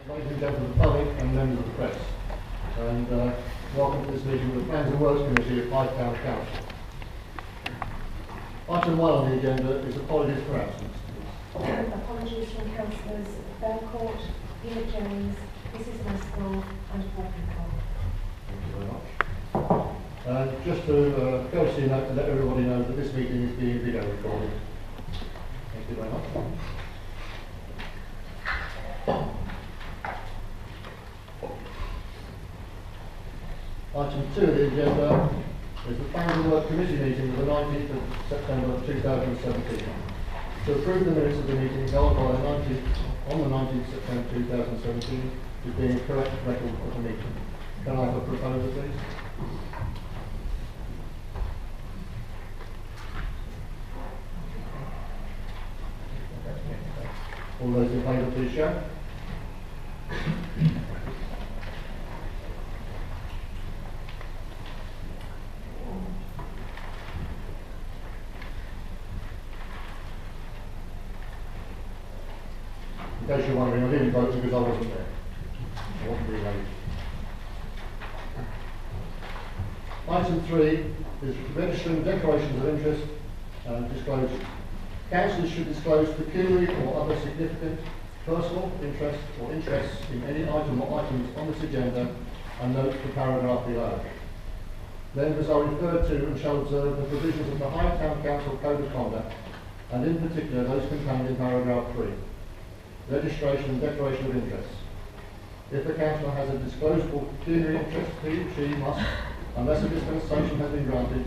ladies and gentlemen of the public and members of the press, and welcome to this meeting of the Plans and Works Committee of Hythe Town Council. Item 1 on the agenda is apologies for absence. Apologies from Councillors Belcourt, Peter Jones, Mrs Westall and Paul Pickle. Thank you very much. Just to courtesy note to let everybody know that this meeting is being video recorded. Thank you very much. Item 2 of the agenda is the Plans and Work Committee meeting of the 19th of September 2017. To approve the minutes of the meeting held on the 19th September 2017 is being a correct record of the meeting. Can I have a proposal, please? All those in favour, please show. In case you're wondering, I didn't vote because I wasn't there. I wasn't really late. Item 3 is registering declarations of interest and disclosure. Councillors should disclose pecuniary or other significant personal interest or interests in any item or items on this agenda and note the paragraph below. Members are referred to and shall observe the provisions of the Hythe Town Council Code of Conduct, and in particular those contained in paragraph 3. Registration and declaration of interests. If the councillor has a disclosable pecuniary interest, he or she must, unless a dispensation has been granted,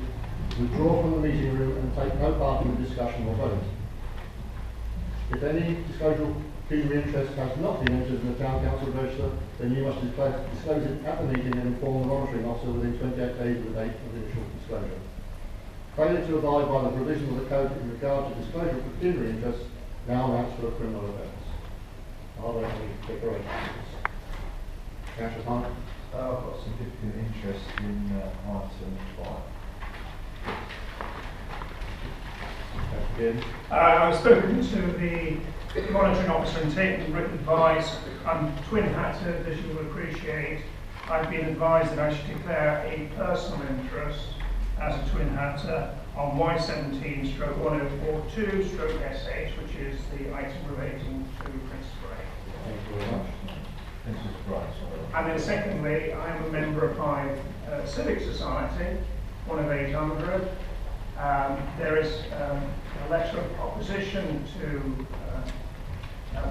withdraw from the meeting room and take no part in the discussion or vote. If any disclosable pecuniary interest has not been entered in the Town Council register, then you must disclose it at the meeting and inform the monitoring officer within 28 days of the date of initial disclosure. Failure to abide by the provision of the code in regard to disclosure of pecuniary interests now amounts to a criminal offence. Are there any declarations? Councillor Hunt? I've got significant interest in item 5. I've spoken to the monitoring officer and taken written advice. I'm twin hatted, as you will appreciate. I've been advised that I should declare a personal interest as a twin hatter on Y17/1042/SH, which is the item relating to Princess Bray. Thank you very much. And then secondly, I am a member of Hythe Civic Society, one of 800. There is a letter of opposition to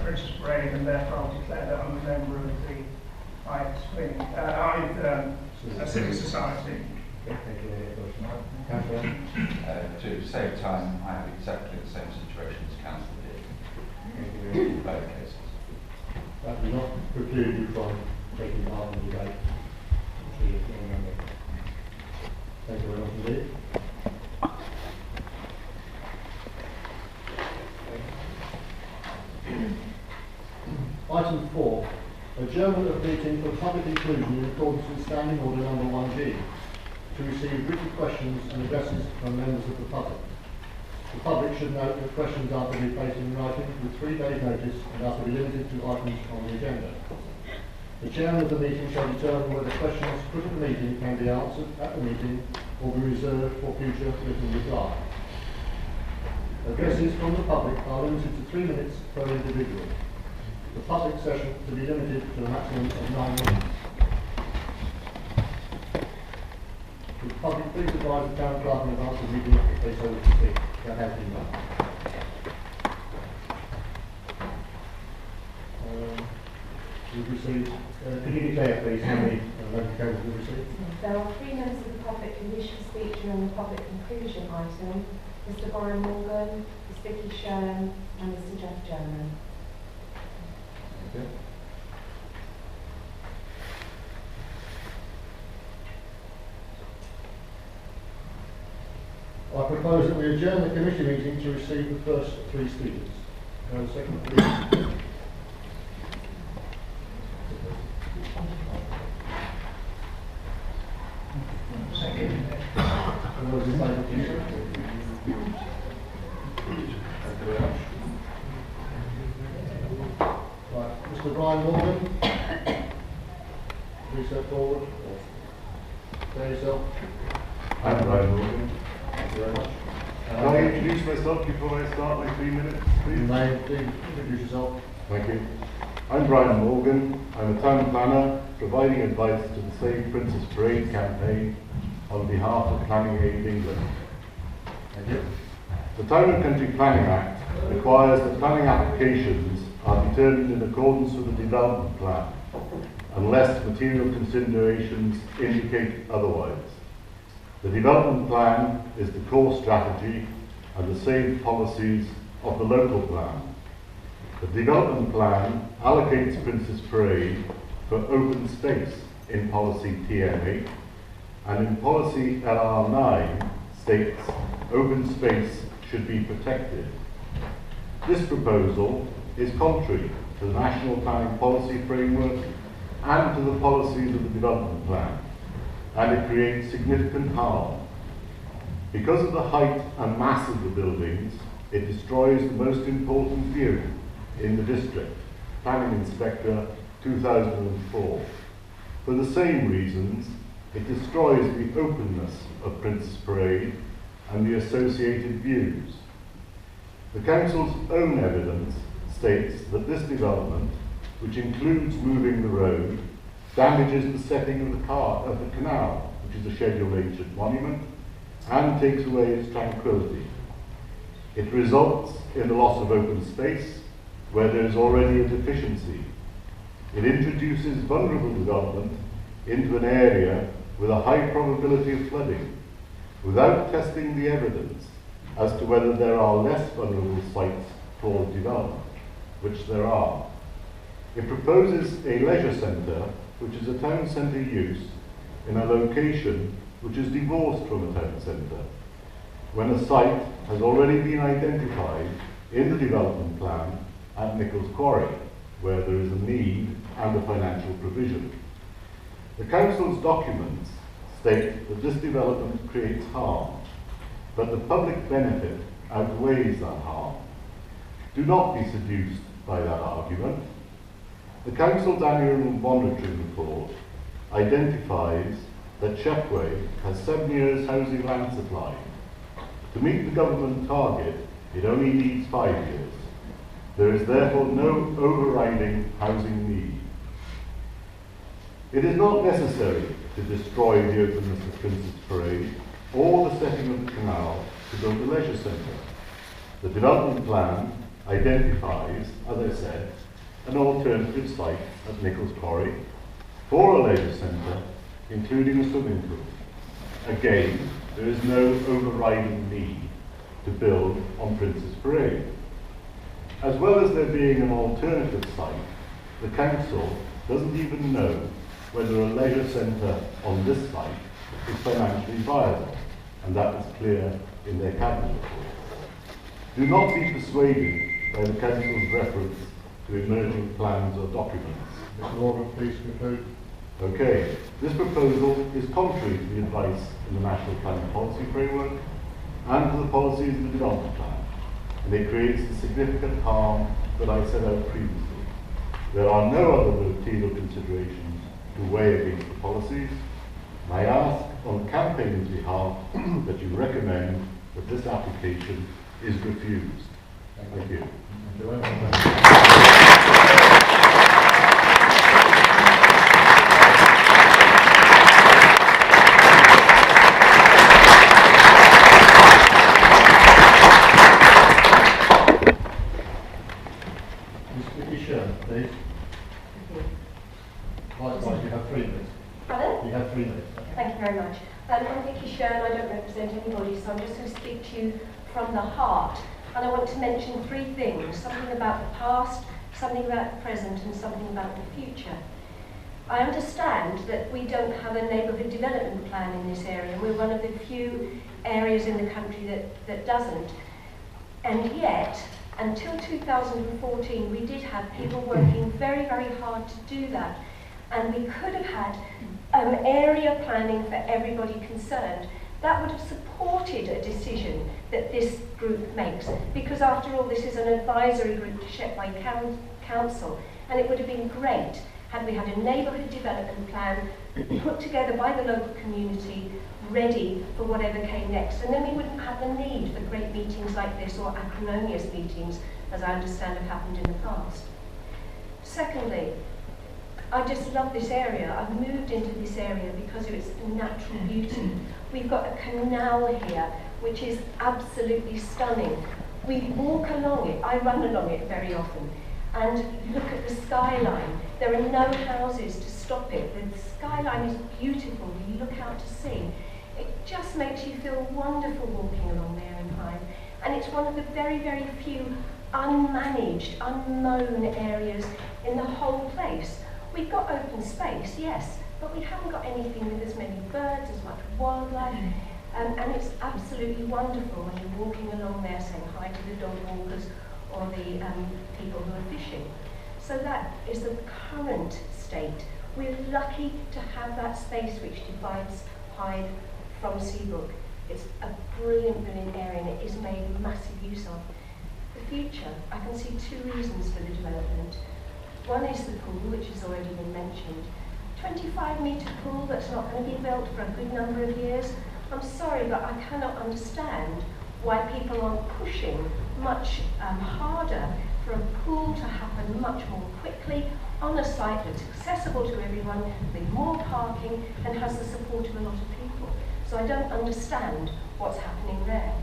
Princess Parade, and therefore I'll declare that I'm a member of the Hythe Civic Society. Thank you. Councillor? To save time, I have exactly the same situation as Councillor did in both cases. That does not preclude you from taking part in the debate. Thank you very much indeed. Item 4. Adjournment of meeting for public inclusion in accordance with Standing Order number 1G to receive written questions and addresses from members of the public. The public should note that questions are to be placed in writing with 3 days' notice and are to be limited to items on the agenda. The chairman of the meeting shall determine whether questions put at the meeting can be answered at the meeting or be reserved for future written reply. Addresses from the public are limited to 3 minutes per individual. The public session to be limited to a maximum of 9 minutes. Would the public please advise the town clerk in advance of the meeting if they so wish to speak? That has been done. We've received, could you declare please how many notifications we've received? There are 3 members of the public who wish to speak during the public conclusion item: Mr Brian Morgan, Ms Vicky Sherman and Mr Jeff German. Okay. I propose that we adjourn the committee meeting to receive the first 3 speakers. Can I have a second, please? Second. All those in favour, please. Thank you very much. Right, Mr. Brian Morgan. Please step forward. Say yourself. I'm Brian Morgan. Thank you very much. Can I introduce myself before I start my 3 minutes, You please? may introduce yourself. Thank you. I'm Brian Morgan. I'm a town planner providing advice to the Save Princess Parade campaign on behalf of Planning Aid England. Thank you. The Town and Country Planning Act requires that planning applications are determined in accordance with the development plan, unless material considerations indicate otherwise. The development plan is the core strategy and the saved policies of the local plan. The development plan allocates Princess Parade for open space in policy TM8, and in policy LR9 states open space should be protected. This proposal is contrary to the National Planning Policy Framework and to the policies of the development plan, and it creates significant harm. Because of the height and mass of the buildings, it destroys the most important view in the district, Planning Inspector 2004. For the same reasons, it destroys the openness of Princess Parade and the associated views. The Council's own evidence states that this development, which includes moving the road, damages the setting of the canal, which is a Scheduled Ancient Monument, and takes away its tranquility. It results in the loss of open space where there is already a deficiency. It introduces vulnerable development into an area with a high probability of flooding, without testing the evidence as to whether there are less vulnerable sites for development, which there are. It proposes a leisure centre, which is a town centre use, in a location which is divorced from a town centre, when a site has already been identified in the development plan at Nichols Quarry, where there is a need and a financial provision. The Council's documents state that this development creates harm, but the public benefit outweighs that harm. Do not be seduced by that argument. The Council's annual monitoring report identifies that Shepway has 7 years housing land supply. To meet the government target, it only needs 5 years. There is therefore no overriding housing need. It is not necessary to destroy the openness of Princess Parade or the setting of the canal to build a leisure centre. The development plan identifies, as I said, an alternative site at Nichols Quarry for a leisure centre, including a swimming pool. Again, there is no overriding need to build on Princess Parade. As well as there being an alternative site, the Council doesn't even know whether a leisure centre on this site is financially viable, and that is clear in their cabinet report. Do not be persuaded by the Council's reference to emerging plans or documents. Mr. Morgan, please conclude. Okay, this proposal is contrary to the advice in the National Planning Policy Framework and to the policies of the development plan, and it creates the significant harm that I set out previously. There are no other material considerations to weigh against the policies, and I ask on the campaign's behalf that you recommend that this application is refused. Thank you. Thank you very much. Please. Likewise, you have 3 minutes. Pardon? You have 3 minutes. Thank you very much. I'm Vicky Shern. I don't represent anybody, so I'm just going to speak to you from the heart. And I want to mention 3 things, something about the past, something about the present, and something about the future. I understand that we don't have a neighbourhood development plan in this area. We're one of the few areas in the country that doesn't. And yet, until 2014, we did have people working very, very hard to do that. And we could have had area planning for everybody concerned. That would have supported a decision that this group makes. Because after all, this is an advisory group to Shepway Council. And it would have been great had we had a neighbourhood development plan put together by the local community, ready for whatever came next. And then we wouldn't have the need for great meetings like this or acrimonious meetings, as I understand have happened in the past. Secondly, I just love this area. I've moved into this area because of its natural beauty. We've got a canal here, which is absolutely stunning. We walk along it, I run along it very often, and look at the skyline. There are no houses to stop it. The skyline is beautiful. You look out to sea. It just makes you feel wonderful walking along there in Hythe. And it's one of the very, very few unmanaged, unmown areas in the whole place. We've got open space, yes, but we haven't got anything with as many birds, as much wildlife, and it's absolutely wonderful when you're walking along there saying hi to the dog walkers or the people who are fishing. So that is the current state. We're lucky to have that space which divides Hythe from Seabrook. It's a brilliant, brilliant area and it is made massive use of. The future, I can see two reasons for the development. One is the pool, which has already been mentioned. 25-metre pool that's not going to be built for a good number of years. I'm sorry, but I cannot understand why people aren't pushing much harder for a pool to happen much more quickly on a site that's accessible to everyone, with more parking and has the support of a lot of people. So I don't understand what's happening there.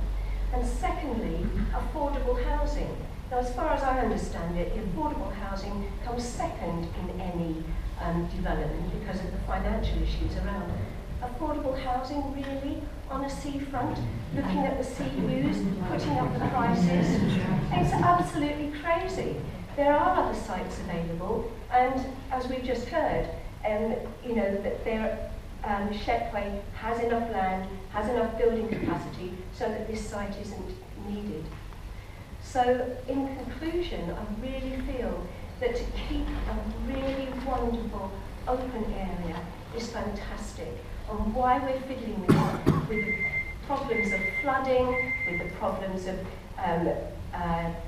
And secondly, affordable housing. Now, as far as I understand it, the affordable housing comes second in any development because of the financial issues around it. Affordable housing, really, on a seafront, looking at the sea views, putting up the prices. It's absolutely crazy. There are other sites available, and as we've just heard, you know, that Shepway has enough land, has enough building capacity, so that this site isn't needed. So, in conclusion, I really feel that to keep a really wonderful open area is fantastic. And why we're fiddling with the problems of flooding, with the problems of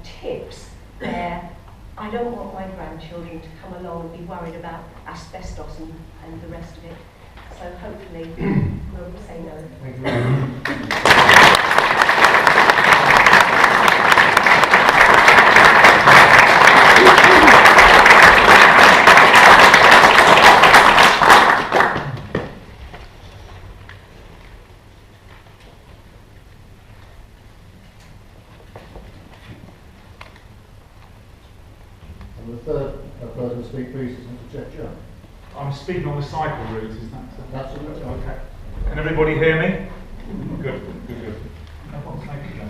tips, where I don't want my grandchildren to come along and be worried about asbestos and the rest of it. So hopefully we'll say no. Thank you very much. And the third person to speak, please, is Mr. Jeff Jones. I'm speaking on the cycle route, is that? Absolutely. Okay. Can everybody hear me? Good. No problem, thank you,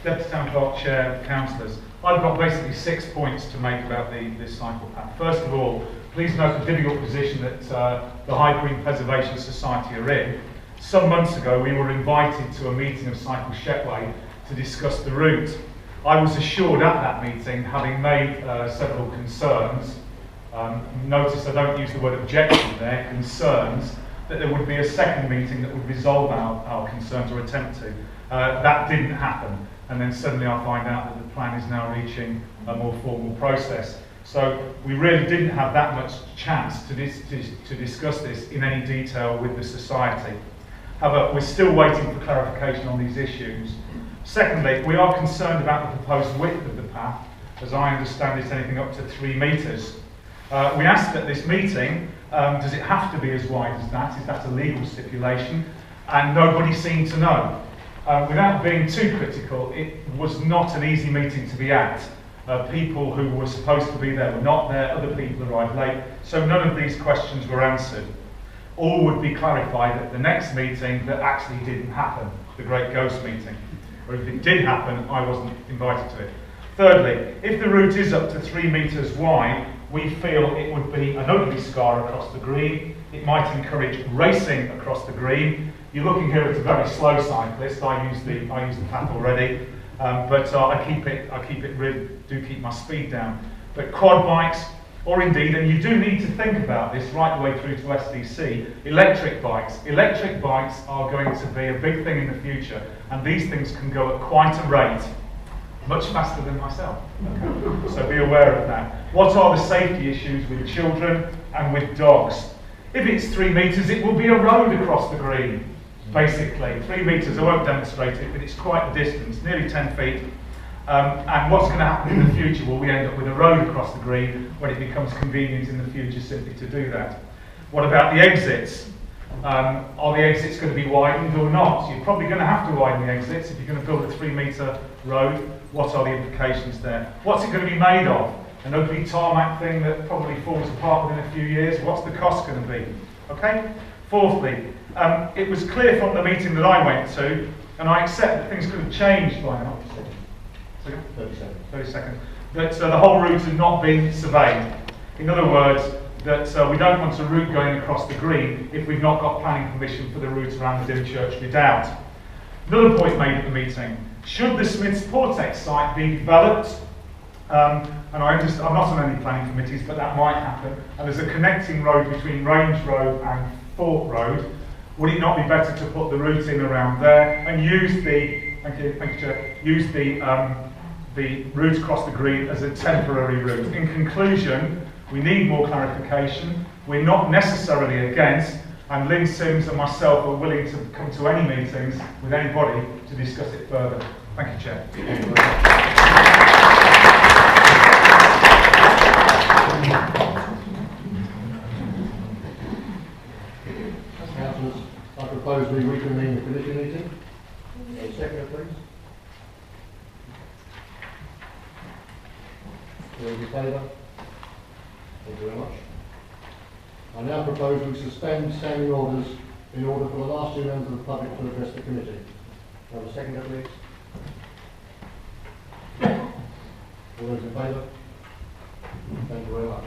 Deputy Town Clerk, Chair, Councillors. I've got basically 6 points to make about this cycle path. First of all, please note the difficult position that the Hythe Green Preservation Society are in. Some months ago, we were invited to a meeting of Cycle Shepway to discuss the route. I was assured at that meeting, having made several concerns, notice I don't use the word objection there, concerns, that there would be a second meeting that would resolve our concerns or attempt to. That didn't happen, and then suddenly I find out that the plan is now reaching a more formal process. So we really didn't have that much chance to discuss this in any detail with the society. However, we're still waiting for clarification on these issues. Secondly, we are concerned about the proposed width of the path. As I understand, it's anything up to 3 metres. We asked at this meeting, does it have to be as wide as that? Is that a legal stipulation? And nobody seemed to know. Without being too critical, it was not an easy meeting to be at. People who were supposed to be there were not there, other people arrived late, so none of these questions were answered. All would be clarified at the next meeting that actually didn't happen, the Great Ghost meeting. Or if it did happen, I wasn't invited to it. Thirdly, if the route is up to 3 metres wide, we feel it would be an ugly scar across the green. It might encourage racing across the green. You're looking here at a very slow cyclist. I use the path already, but I do keep my speed down. But quad bikes, or indeed, and you do need to think about this right the way through to SDC, electric bikes. Electric bikes are going to be a big thing in the future, and these things can go at quite a rate. much faster than myself. Okay. So be aware of that. What are the safety issues with children and with dogs? If it's 3 metres, it will be a road across the green, basically. 3 metres, I won't demonstrate it, but it's quite a distance, nearly 10 feet. And what's going to happen in the future? Well, we end up with a road across the green when it becomes convenient in the future simply to do that. What about the exits? Are the exits going to be widened or not? You're probably going to have to widen the exits if you're going to build a 3-metre road. What are the implications there? What's it going to be made of? An ugly tarmac thing that probably falls apart within a few years? What's the cost going to be? Okay? Fourthly, it was clear from the meeting that I went to, and I accept that things could have changed by now. 30 seconds. That the whole route had not been surveyed. In other words, that we don't want a route going across the green if we've not got planning permission for the route around the Church Redoubt. Another point made at the meeting: should the Smiths Portex site be developed? And I'm not on any planning committees, but that might happen. And there's a connecting road between Range Road and Fort Road. Would it not be better to put the route in around there and use the use the route across the green as a temporary route? In conclusion, we need more clarification. We're not necessarily against, and Lynn Sims and myself are willing to come to any meetings with anybody to discuss it further. Thank you, Chair. Councillors, I propose we reconvene the committee meeting. Seconder, please. All those in favour? Thank you very much. I now propose we suspend standing orders in order for the last 2 members of the public to address the committee. Have a seconder, please. All those in favour? Thank you very much.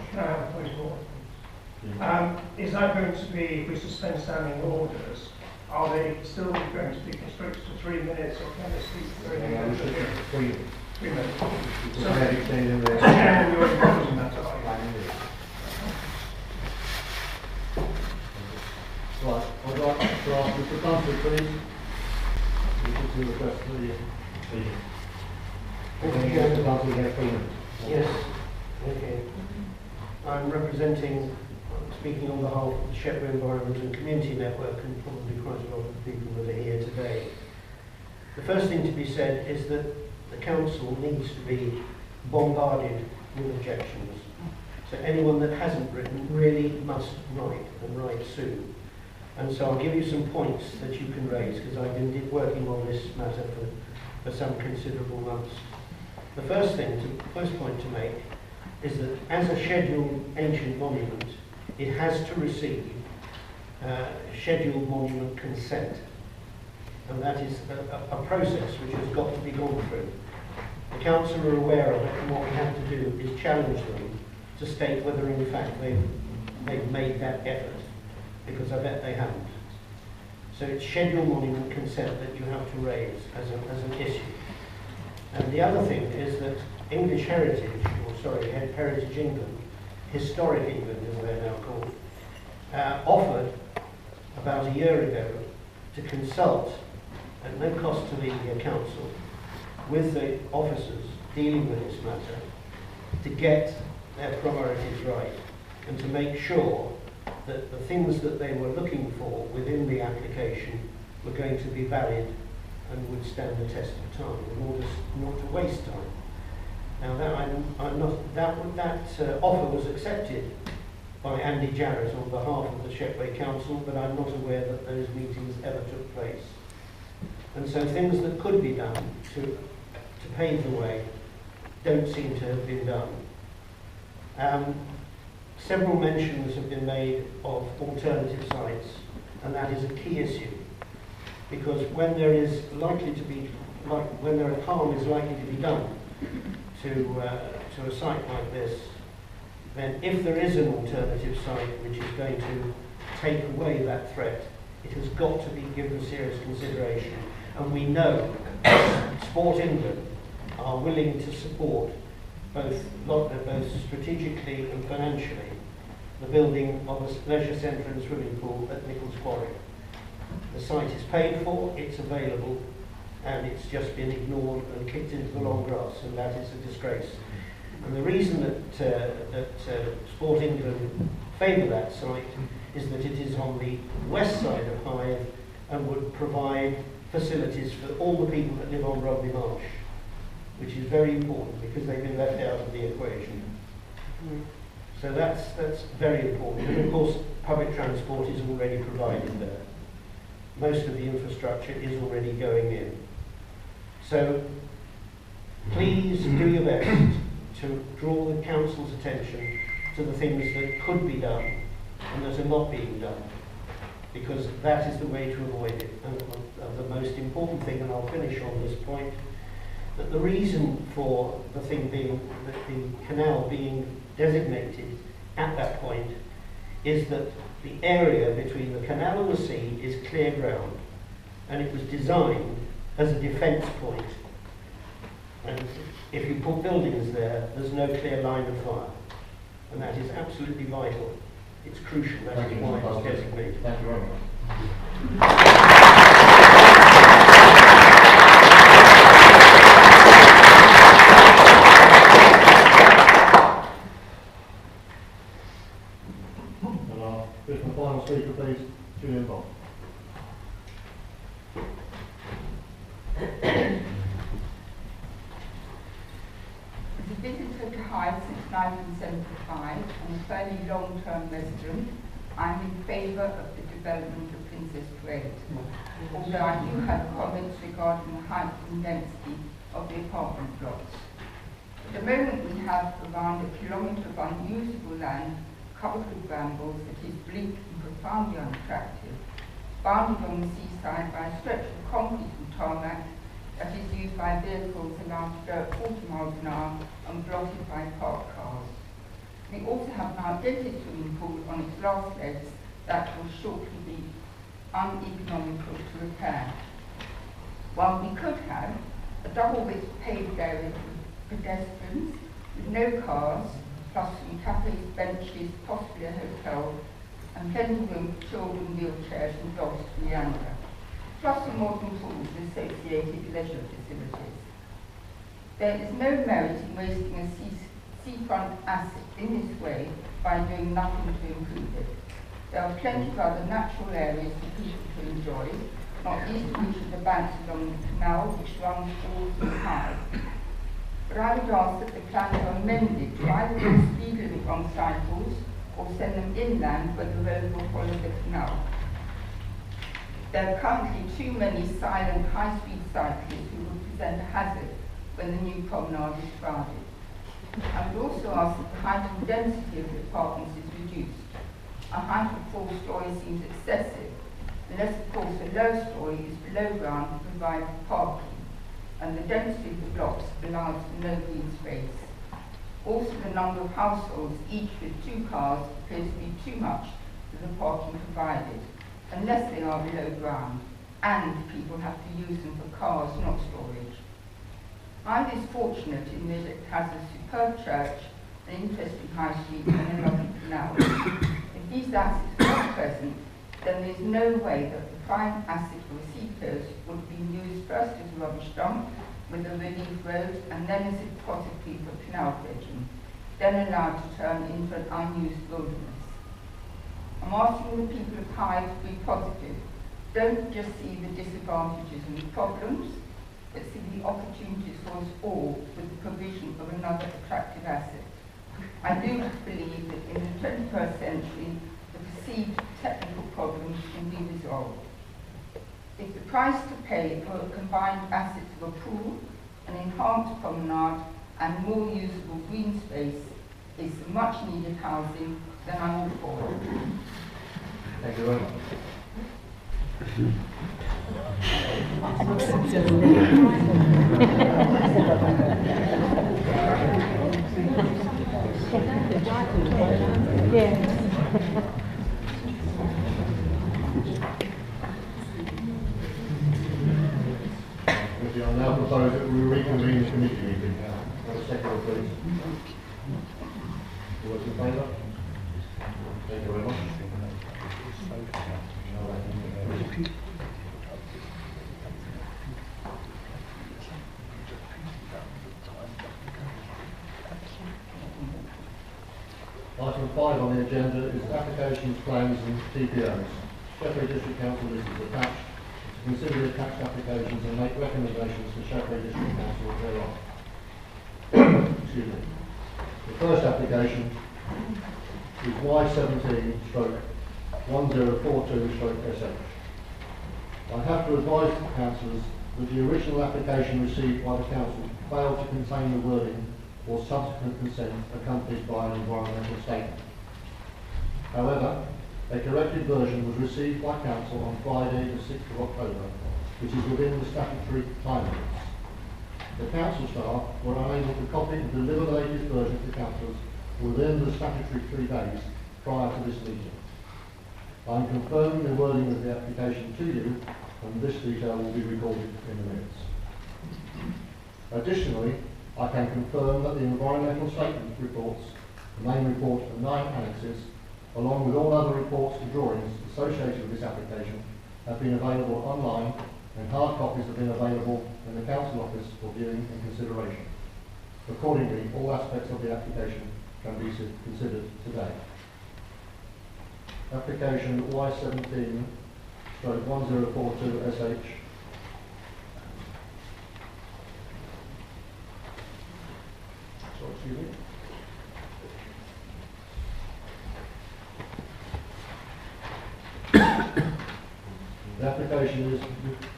Is that going to be, if we suspend standing orders, are they still going to be constricted to 3 minutes, or can they speak for any minutes? 3 minutes. 3 minutes. So, you're proposing that, are you? Right, I'd like to ask Mr. Councillor, please, to address the meeting. Mr. Councillor, you have 3 minutes. Yes, okay. I'm speaking on behalf of the Shepway Environment and Community Network, and probably quite a lot of people that are here today. The first thing to be said is that the council needs to be bombarded with objections. So anyone that hasn't written really must write, and write soon. And so I'll give you some points that you can raise, because I've been working on this matter for some considerable months. The first point to make is that as a scheduled ancient monument, it has to receive scheduled monument consent. And that is a process which has got to be gone through. The council are aware of it, and what we have to do is challenge them to state whether in fact they've made that effort, because I bet they haven't. So it's scheduled monument consent that you have to raise as an issue. And the other thing is that English Heritage, Heritage England, Historic England as they're now called, offered about a year ago to consult at no cost to the council with the officers dealing with this matter to get their priorities right and to make sure that the things that they were looking for within the application were going to be valid and would stand the test of time in order not to waste time. Now that offer was accepted by Andy Jarrett on behalf of the Shepway Council, but I'm not aware that those meetings ever took place. And so things that could be done to pave the way don't seem to have been done. Several mentions have been made of alternative sites, and that is a key issue, because when there is likely to be, when there harm is likely to be done to a site like this, then if there is an alternative site which is going to take away that threat, it has got to be given serious consideration. And we know Sport England are willing to support both strategically and financially the building of a leisure centre and swimming pool at Nichols Quarry. The site is paid for, it's available, and it's just been ignored and kicked into the long grass, and that is a disgrace. And the reason that Sport England favour that site is that it is on the west side of Hythe and would provide facilities for all the people that live on Rugby Marsh, which is very important because they've been left out of the equation. So that's very important. And of course, public transport is already provided there. Most of the infrastructure is already going in. So please do your best to draw the council's attention to the things that could be done and that are not being done, because that is the way to avoid it. And the most important thing, and I'll finish on this point, that the reason for the thing being, that the canal being designated at that point, is that the area between the canal and the sea is clear ground, and it was designed as a defence point. And if you put buildings there, there's no clear line of fire, and that is absolutely vital. It's crucial. That's why it's designated. Thank you very much. And our fifth and final speaker, please, Julian Bond. As a visitor to Hythe since 1975 and a fairly long-term resident, I'm in favour of the development of Princess Grade, although I do have comments regarding the height and density of the apartment blocks. At the moment we have around a kilometre of unusable land covered with brambles that is bleak and profoundly unattractive, bounded on the seaside by a stretch of concrete and tarmac that is used by vehicles allowed to go at 40 miles an hour and blotted by parked cars. We also have an outdated swimming pool on its last legs that will shortly be uneconomical to repair. While we could have a double-width paved area for pedestrians with no cars, plus some cafes, benches, possibly a hotel, and plenty of room for children, wheelchairs and dogs to meander, plus some modern pools and associated leisure facilities. There is no merit in wasting a seafront asset in this way by doing nothing to improve it. There are plenty of other natural areas for people to enjoy, not least of which are the banks along the canal which runs all through Hythe. But I would ask that the plans are amended to either put speed limit on cycles or send them inland where the road will follow the canal. There are currently too many silent high-speed cyclists who would present a hazard when the new promenade is crowded. I would also ask that the height and density of the apartments is reduced. A height of 4 stories seems excessive, unless of course the low story is below ground to provide parking, and the density of the blocks allows for no green space. Also, the number of households, each with 2 cars, appears to be too much for the parking provided, unless they are below ground, and people have to use them for cars, not storage. Hythe is fortunate in that it has a superb church, an interesting high street, and a lovely canal. If these assets were not present, then there is no way that the prime asset of the seacoast would have been used first as a rubbish dump, with a relief road, and then as a possibly for canal dredging, then allowed to turn into an unused wilderness. I'm asking the people of Hythe to be positive. Don't just see the disadvantages and the problems, but see the opportunities for us all with the provision of another attractive asset. I do believe that in the 21st century, the perceived technical problems can be resolved. If the price to pay for a combined assets of a pool, an enhanced promenade, and more usable green space is the much needed housing, then I'm all for it. Thank you very much. I now propose that we reconvene the committee meeting. Have a second, please. All those in favour? Thank you very much. Item 5 on the agenda is applications, plans and TPOs. Shepway District Council list is attached. To consider the attached applications and make recommendations to Shepway District Council thereon. Excuse me. The first application is Y17/1042/SH. I have to advise the councillors that the original application received by the council failed to contain the wording or subsequent consent accompanied by an environmental statement. However, a corrected version was received by council on Friday the 6th of October, which is within the statutory time limits. The council staff were unable to copy and deliver the latest version to councillors within the statutory 3 days prior to this meeting. I am confirming the wording of the application to you, and this detail will be recorded in the minutes. Additionally, I can confirm that the environmental statement reports, the main report and 9 annexes, along with all other reports and drawings associated with this application, have been available online, and hard copies have been available in the council office for viewing and consideration. Accordingly, all aspects of the application can be considered today. Application Y17/1042/SH. Sorry, excuse me. The application is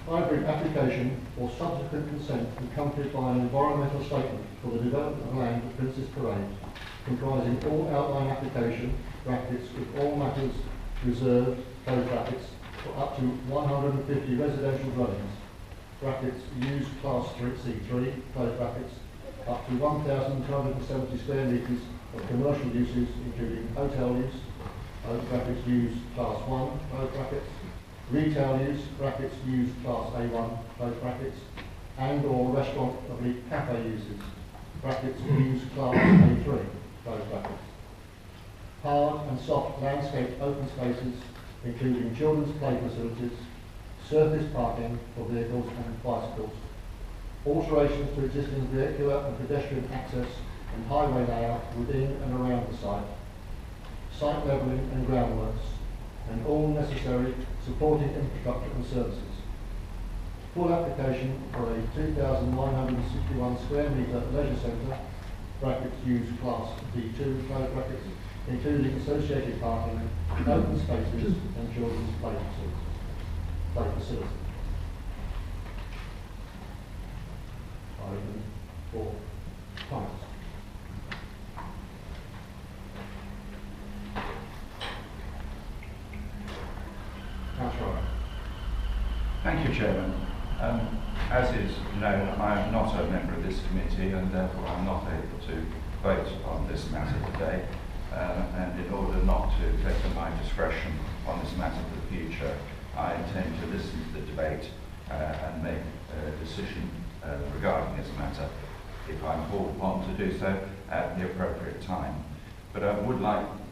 hybrid application or subsequent consent accompanied by an environmental statement for the development of land at Princess Parade, comprising all outline application, brackets, with all matters reserved, close brackets, for up to 150 residential dwellings, brackets, used class 3C3, close brackets, up to 1,270 square metres of commercial uses, including hotel use, close brackets, used class 1, close brackets, retail use, brackets, used class A1, close brackets, and or restaurant/cafe uses, brackets, used class A3, close brackets. Hard and soft landscape open spaces, including children's play facilities, surface parking for vehicles and bicycles, alterations to existing vehicular and pedestrian access and highway layout within and around the site, site levelling and groundworks, and all necessary supporting infrastructure and services. Full application for a 2,961 square metre leisure centre, brackets, used class D2, close brackets, including associated parking, open spaces and children's play facilities. Item 4. Comments. Councillor. Thank you, Chairman. As is known, I am not a member of this committee and therefore I'm not able to vote on this matter today. And in order not to flicker my discretion on this matter for the future, I intend to listen to the debate and make a decision regarding this matter if I'm called upon to do so at the appropriate time. But I would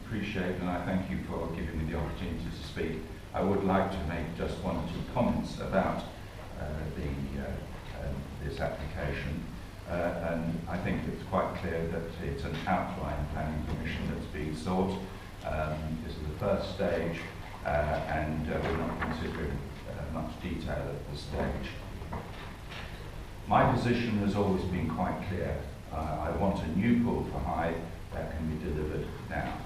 appreciate, and I thank you for giving me the opportunity to speak, I would like to make just 1 or 2 comments about this application. And I think it's quite clear that it's an outline planning permission that's being sought. This is the first stage, and we're not considering much detail at this stage. My position has always been quite clear. I want a new pool for Hythe that can be delivered now.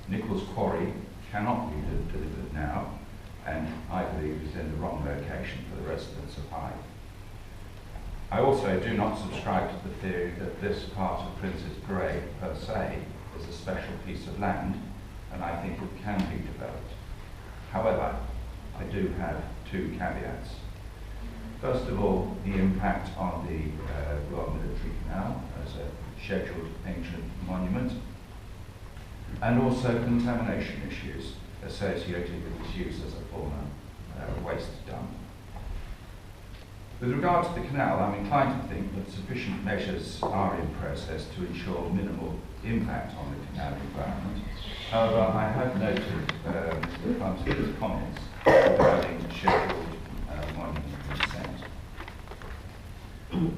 Nichols Quarry cannot be delivered now, and I believe is in the wrong location for the residents of Hythe. I also do not subscribe to the theory that this part of Princess Parade per se is a special piece of land, and I think it can be developed. However, I do have 2 caveats. First of all, the impact on the Royal Military Canal as a scheduled ancient monument, and also contamination issues associated with its use as a former waste dump. With regard to the canal, I'm inclined to think that sufficient measures are in process to ensure minimal impact on the canal environment. However, I have noted Mr. Plumstead's comments regarding scheduled monument consent.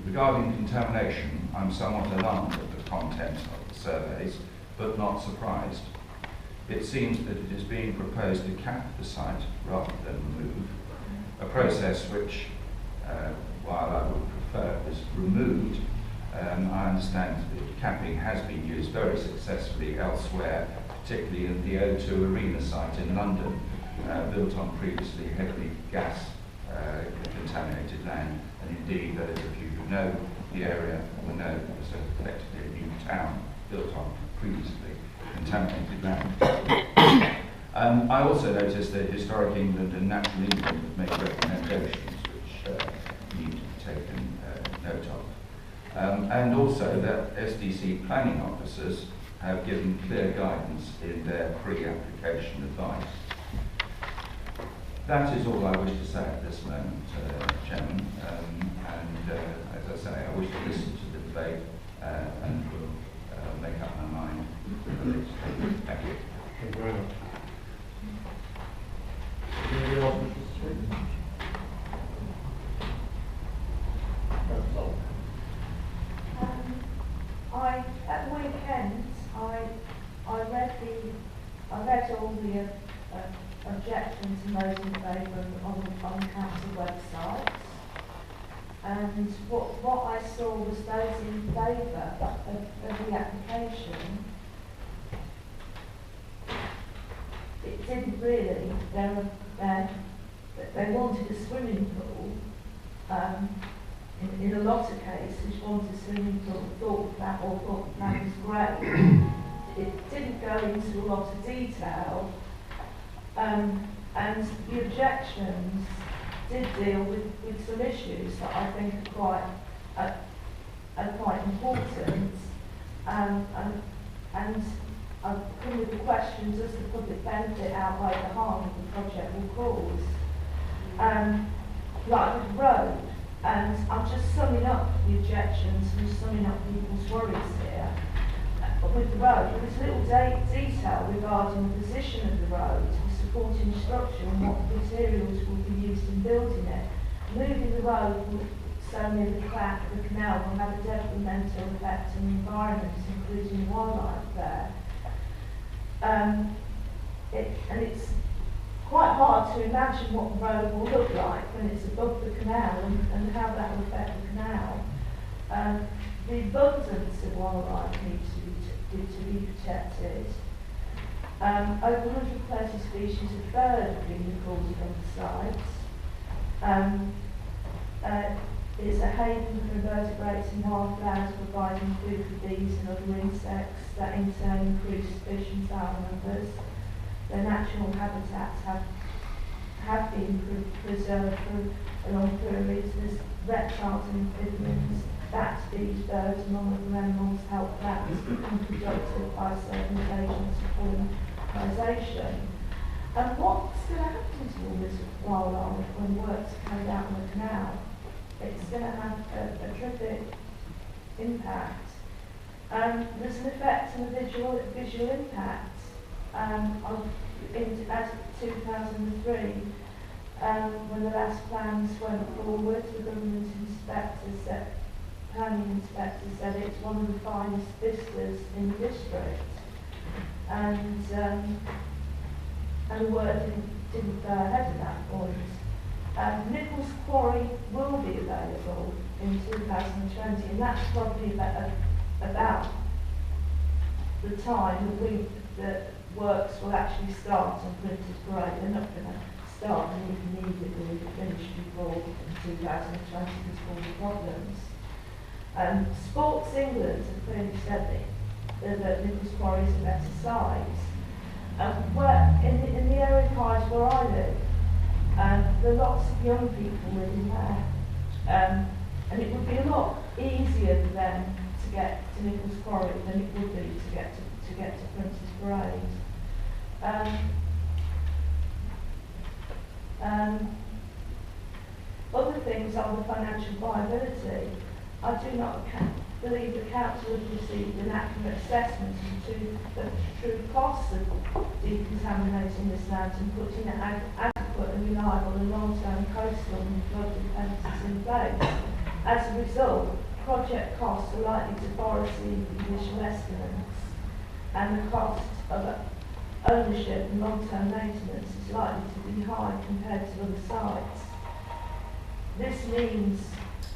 Regarding contamination, I'm somewhat alarmed at the content of the surveys, but not surprised. It seems that it is being proposed to cap the site rather than remove, a process which, while I would prefer it was removed, I understand that capping has been used very successfully elsewhere, particularly in the O2 Arena site in London, built on previously heavily gas contaminated land. And indeed, those of you who know the area will know it was effectively a new town built on previously contaminated land. I also noticed that Historic England and Natural England have made recommendations which need to be taken note of. And also that SDC planning officers have given clear guidance in their pre-application advice. That is all I wish to say at this moment, Chairman. As I say, I wish to listen to the debate and will make up my mind. Thank you. Thank you very much. Anybody else wish to speak? At the weekend, I read all the objections and those in favour on the council website, and what I saw was those in favour of the application. It didn't really. They wanted a swimming pool. In a lot of cases, wanted a swimming pool, thought that was great. It didn't go into a lot of detail, and the objections did deal with some issues that I think are quite important. And I've come with the question: does the public benefit outweigh the harm that the project will cause? Like with the road. And I'm just summing up the objections and summing up people's worries here. With the road, there is little detail regarding the position of the road, the supporting structure and what materials will be used in building it. Moving the road so near the canal will have a detrimental effect on the environment, including wildlife there. And it's quite hard to imagine what the road will look like when it's above the canal and how that will affect the canal. The abundance of wildlife needs to be protected. Over 130 species of birds have been recorded on the site. It's a haven for invertebrates and wildflowers, providing food for bees and other insects that in turn increase fish and fowl numbers. Their natural habitats have been preserved for a long period. There's reptiles and amphibians, bats, bees, birds, and other animals help plants become productive by certain agents of pollination. And what's going to happen to all this wildlife when work's carried out on the canal? It's going to have a terrific impact. There's an effect on the visual impact. As 2003, when the last plans went forward, the government planning inspector said it's one of the finest vistas in the district, and the work didn't go ahead at that point. Nichols Quarry will be available in 2020, and that's probably about the time that works will actually start on Princess Parade. They're not going to start immediately to finish before 2020 because of all the problems. Sports England have clearly said that Nichols Quarry is a better size. In the area of Hythe where I live, there are lots of young people living there, and it would be a lot easier for them to get to Nichols Quarry than it would be to get to Princess Parade. Other things are the financial viability. I do not believe the council has received an accurate assessment as to the true costs of decontaminating this land and putting adequate and reliable and long-term coastal and flood defences in place. As a result, project costs are likely to far exceed the initial estimates. and the cost of ownership and long-term maintenance is likely to be high compared to other sites. This means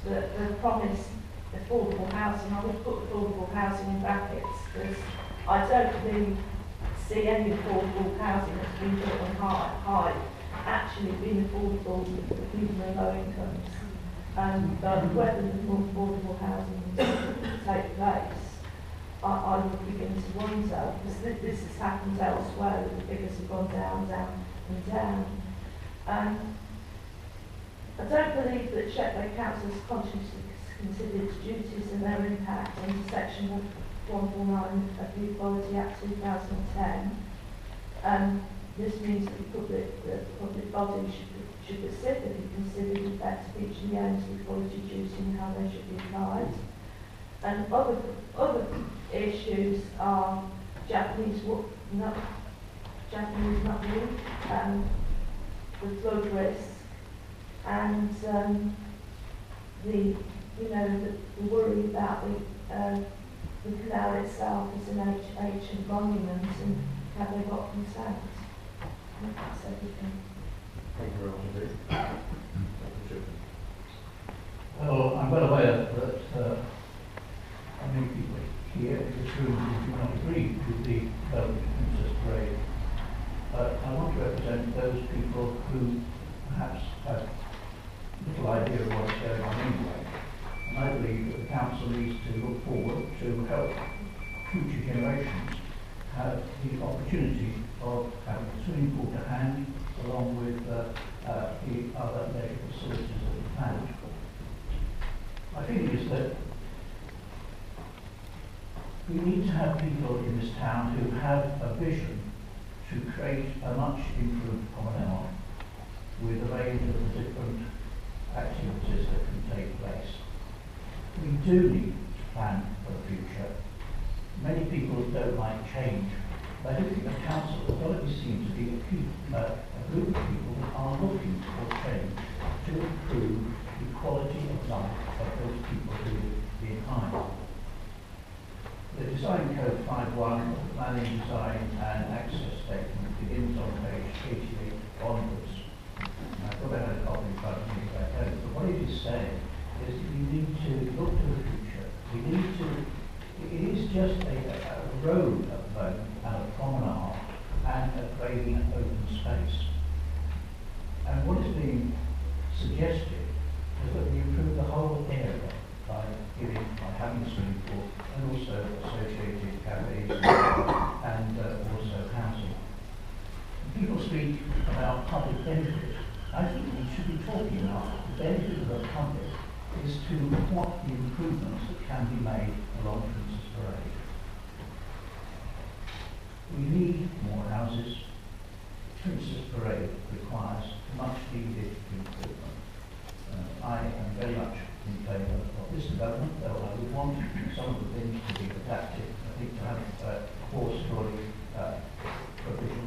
that the promised affordable housing, I would put affordable housing in brackets, because I don't really see any affordable housing that's been built on Hythe actually being affordable for people in low incomes. But whether the affordable housing will take place, I would begin to wonder, because this has happened elsewhere, the figures have gone down, down and down. I don't believe that Shepway Council has consciously considered its duties and their impact under Section 149 of the Equality Act 2010. This means that the public body should specifically consider the effect of each of the aims of equality duty and how they should be applied. And other issues are Japanese nutmeg, the flood risk, and the worry about the canal itself as an ancient monument, and have they got consent? I think that's everything. Thank you very much indeed. Well, I'm well aware that many people here in this room do not agree with the development of Princess Parade. But I want to represent those people who perhaps have little idea of what's going on anyway. And I believe that the council needs to look forward to help future generations have the opportunity of having a swimming pool to hand, along with the other leisure facilities that we planned. My feeling is that we need to have people in this town who have a vision to create a much improved promenade with a range of the different activities that can take place. We do need to plan for the future. Many people don't like change, but I do think the council authority seems to be a group of people that are looking for change to improve the quality of life of those people who live behind. The Design Code 5.1 of the Planning, Design and Access Statement begins on page 88 onwards. I thought I had a copy in front of me, but I don't. But what it is saying is that you need to look to the future. We need to, it is just a road at the moment, and a promenade, and a creating an open space. And what is being suggested is that we improve the whole area by having a swimming pool, and also associated cafes and also housing. When people speak about public benefit, I think we should be talking about the benefit of the public is to what the improvements that can be made along Princess Parade. We need more houses. Princess Parade requires much needed improvement. I am very much in favour of this development, though I would want some of the things to be adapted. I think to have a 4-storey provision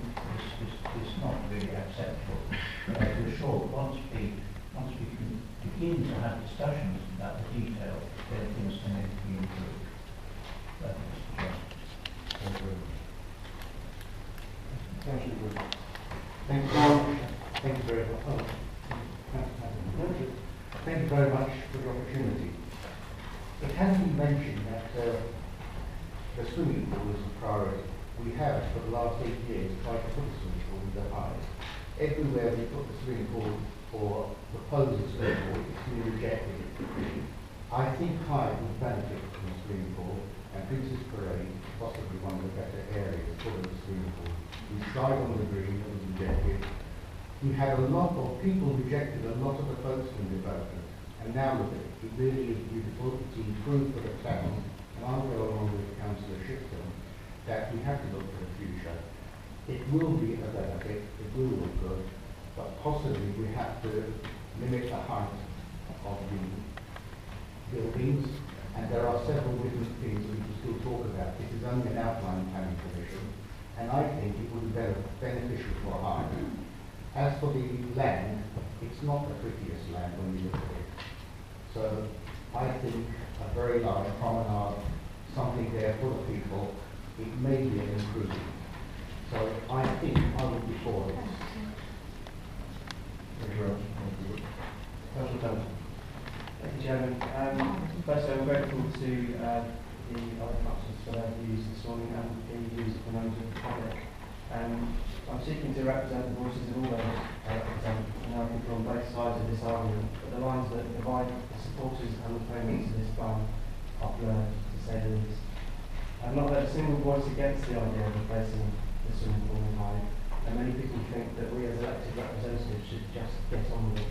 is not really acceptable. We're sure once we can begin to have discussions about the detail, then things can be improved. That is the Thank you. Thank you very much. Thank you very much. Thank you very much for the opportunity. It has been mentioned that the swimming pool is a priority. We have, for the last 8 years, tried to put the swimming pool in the Hythe. Everywhere we put the swimming pool or propose a swimming pool, it's been rejected. I think Hythe would benefit from a swimming pool, and Princess Parade is possibly one of the better areas for the swimming pool. We tried on the green, it was rejected. We had a lot of people rejected a lot of the folks from development, and now look at it. It really is beautiful. It's improved for the town, and I'll go along with Councillor Shipton that we have to look for the future. It will be a benefit. It will look good, but possibly we have to limit the height of the buildings, and there are several different things we can still talk about. This is only an outline planning commission, and I think it would be beneficial for Hythe. As for the land, it's not the prettiest land when you look at it. So I think a very large promenade, something there for the people, it may be an improvement. So I think I would be for it. Thank you very much. Councillor Townsend. Thank you, Chairman. Firstly, I'm grateful to the other councillors for their views this morning and the views of the members of the public. I'm seeking to represent the voices of all those I represent, and there are people on both sides of this argument, but the lines that divide the supporters and opponents of this plan are blurred, to say the least. I've not heard a single voice against the idea of replacing the swimming pool in Hythe, and many people think that we as elected representatives should just get on with it.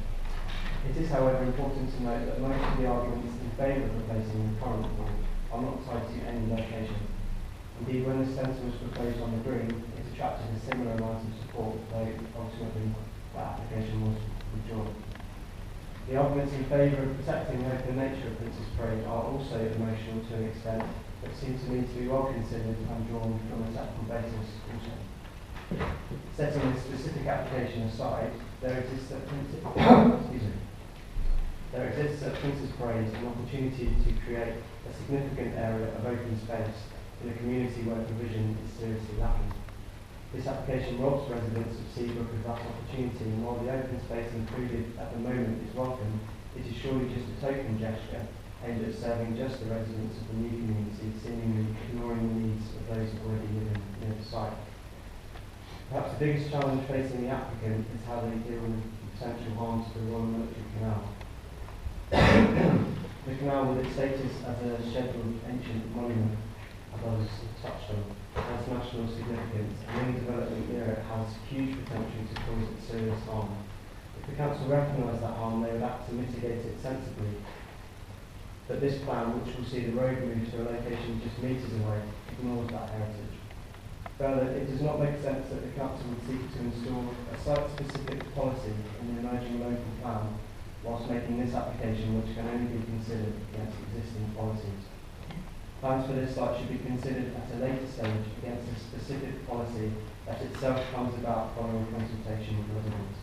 It is, however, important to note that most of the arguments in favour of replacing the current pool are not tied to any location. Indeed, when the centre was proposed on the green, it attracted a similar amount of support, though ultimately the application was withdrawn. The arguments in favour of protecting the open nature of Princess Parade are also emotional to an extent, but seem to me to be well considered and drawn from a technical basis also. Setting this specific application aside, there exists at Princess Parade an opportunity to create a significant area of open space in a community where provision is seriously lacking. This application robs residents of Seabrook of that opportunity, and while the open space included at the moment is welcome, it is surely just a token gesture aimed at serving just the residents of the new community, seemingly ignoring the needs of those already living near the site. Perhaps the biggest challenge facing the applicant is how they deal with the potential harm to the Royal Military Canal. The canal, with its status as a scheduled ancient monument, as others touched on, has national significance, and any development near it has huge potential to cause it serious harm. If the council recognise that harm, they would act to mitigate it sensibly. But this plan, which will see the road moved to a location just metres away, ignores that heritage. Further, it does not make sense that the council would seek to install a site-specific policy in the emerging local plan, whilst making this application, which can only be considered against existing policies. Plans for this site should be considered at a later stage against a specific policy that itself comes about following consultation with residents.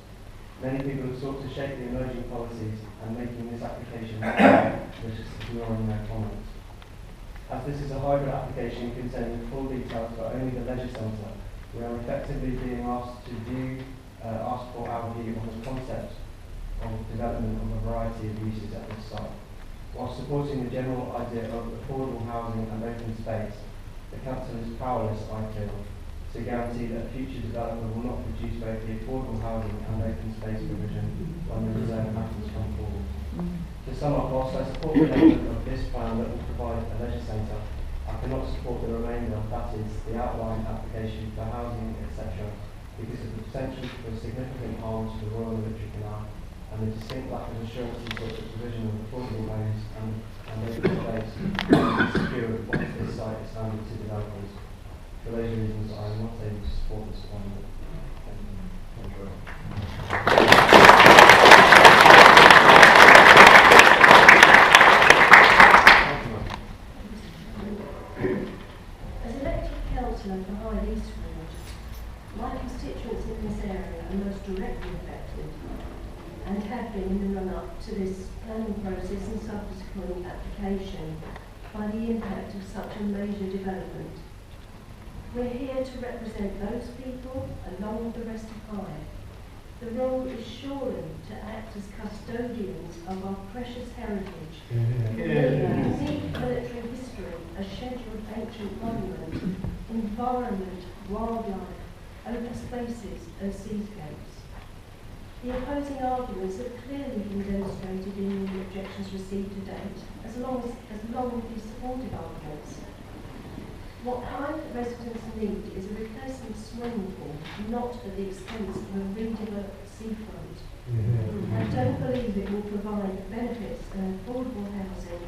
Many people have sought to shape the emerging policies, and making this application was just ignoring their comments. As this is a hybrid application containing full details for only the leisure centre, we are effectively being asked for our view on the concept of development of a variety of uses at this site. While supporting the general idea of affordable housing and open space, the council is powerless, I feel, to guarantee that a future developer will not produce both the affordable housing and open space provision when the reserve matters come forward. To sum up, whilst I support the element of this plan that will provide a leisure centre, I cannot support the remainder, that is, the outline application for housing, etc., because of the potential for significant harm to the Royal Military Canal and the distinct lack of assurances that the provision of affordable homes and open space will be secured once this site is handed to developers. For those reasons, I am not able to support this amendment. Thank you. As elected councillor for Hythe East Ward, my constituents in this area are most directly affected and have been in the run-up to this planning process and subsequent application by the impact of such a major development. We're here to represent those people along with the rest of Hythe. The role is surely to act as custodians of our precious heritage, unique military history, a scheduled ancient monument, environment, wildlife, open spaces and seascapes. The opposing arguments have clearly been demonstrated in the objections received to date, as long as the supportive arguments. What Hythe residents need is a replacement swimming pool, not at the expense of a redeveloped seafront. I don't believe it will provide the benefits and affordable housing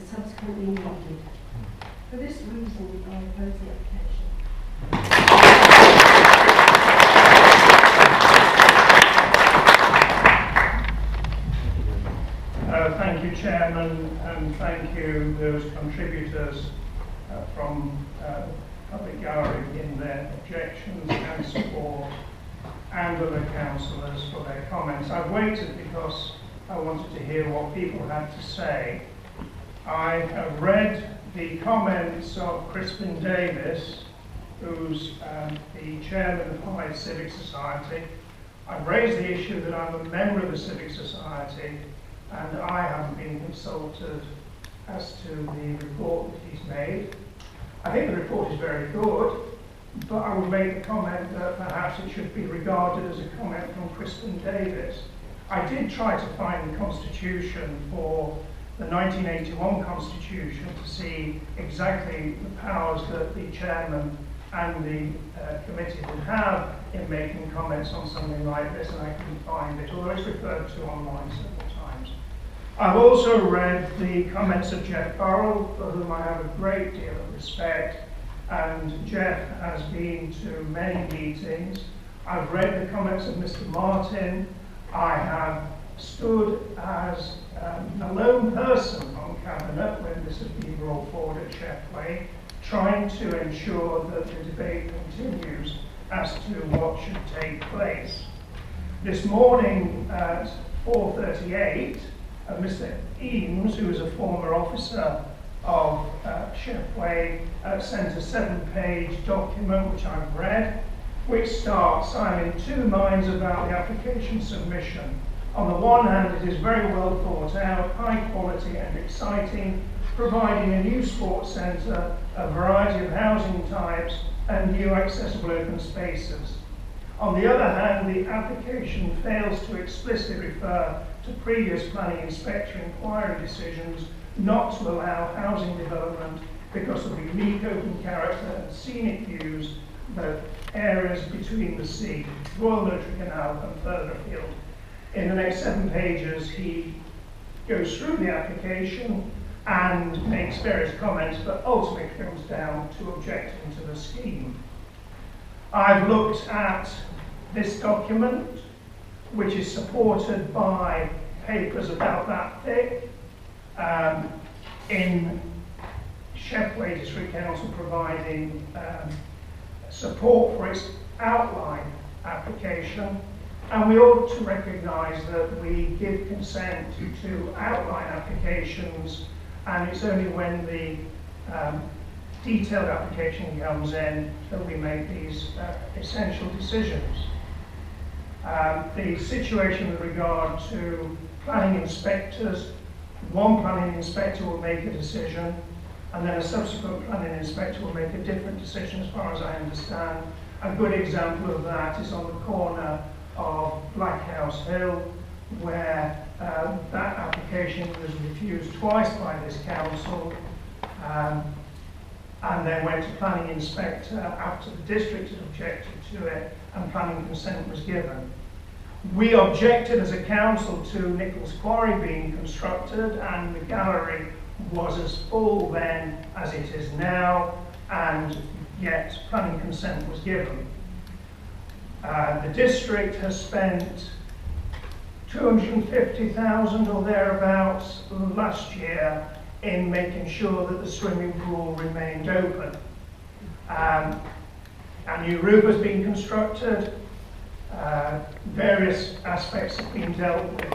subsequently needed. For this reason, I oppose the application. Thank you, Chairman, and thank you those contributors from Public Gallery in their objections and support, and other councillors for their comments. I've waited because I wanted to hear what people had to say. I have read the comments of Crispin Davis, who's the chairman of Hythe Civic Society. I've raised the issue that I'm a member of the Civic Society and I haven't been consulted as to the report that he's made. I think the report is very good, but I would make the comment that perhaps it should be regarded as a comment from Crispin Davis. I did try to find the constitution for the 1981 constitution to see exactly the powers that the chairman and the committee would have in making comments on something like this, and I couldn't find it, although it's referred to online several times. I've also read the comments of Jeff Burrell, for whom I have a great deal of respect, and Jeff has been to many meetings. I've read the comments of Mr. Martin. I have stood as a lone person on Cabinet when this has been brought forward at Shepway, trying to ensure that the debate continues as to what should take place. This morning at 4:38, Mr. Eames, who is a former officer of Shepway, sent a 7-page document which I've read, which starts, I'm in two minds about the application submission. On the one hand, it is very well thought out, high quality and exciting, providing a new sports centre, a variety of housing types, and new accessible open spaces. On the other hand, the application fails to explicitly refer to previous planning inspector inquiry decisions not to allow housing development because of the unique open character and scenic views, the areas between the sea, Royal Military Canal and further afield. In the next 7 pages, he goes through the application and makes various comments, but ultimately comes down to objecting to the scheme. I've looked at this document, which is supported by papers about that thick. In Shepway District Council providing support for its outline application, and we ought to recognise that we give consent to outline applications, and it's only when the detailed application comes in that we make these essential decisions. The situation with regard to planning inspectors, one planning inspector will make a decision, and then a subsequent planning inspector will make a different decision, as far as I understand. A good example of that is on the corner of Blackhouse Hill, where that application was refused twice by this council, and then went to planning inspector after the district had objected to it, and planning consent was given. We objected as a council to Nichols Quarry being constructed, and the gallery was as full then as it is now, and yet planning consent was given. The district has spent 250,000 or thereabouts last year in making sure that the swimming pool remained open. A new roof has been constructed. Various aspects have been dealt with.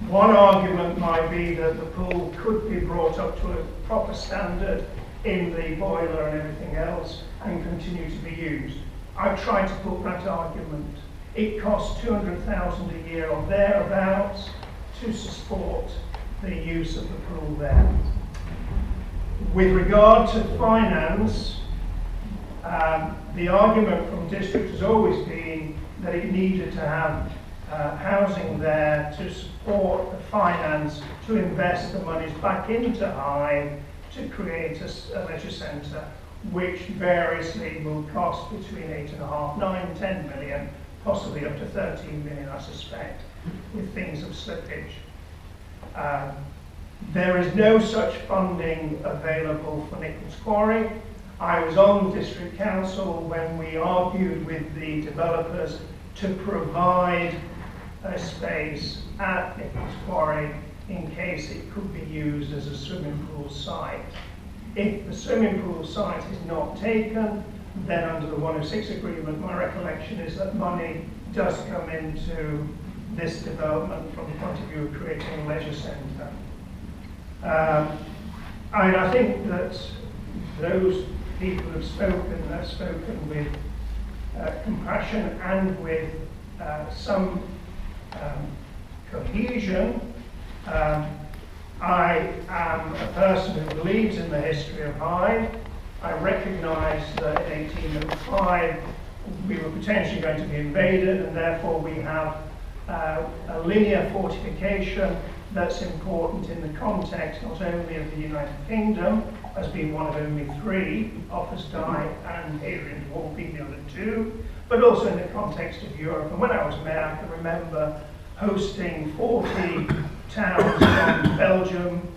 One argument might be that the pool could be brought up to a proper standard in the boiler and everything else and continue to be used. I've tried to put that argument. It costs 200,000 a year or thereabouts to support the use of the pool there. With regard to finance, the argument from district has always been that it needed to have housing there to support the finance, to invest the monies back into Hythe to create a leisure centre, which variously will cost between 8.5, 9, 10 million, possibly up to 13 million, I suspect, with things of slippage. There is no such funding available for Nichols Quarry. I was on district council when we argued with the developers to provide a space at Nichols Quarry in case it could be used as a swimming pool site. If the swimming pool site is not taken, then under the 106 agreement, my recollection is that money does come into this development from the point of view of creating a leisure centre. I think that those people have spoken with compassion and with some cohesion. I am a person who believes in the history of Hythe. I recognise that in 1805 we were potentially going to be invaded, and therefore we have a linear fortification that's important in the context not only of the United Kingdom, as being one of only 3, Offa's and Hadrian's Wall being the other 2, but also in the context of Europe. And when I was mayor, I can remember hosting 40 towns from Belgium,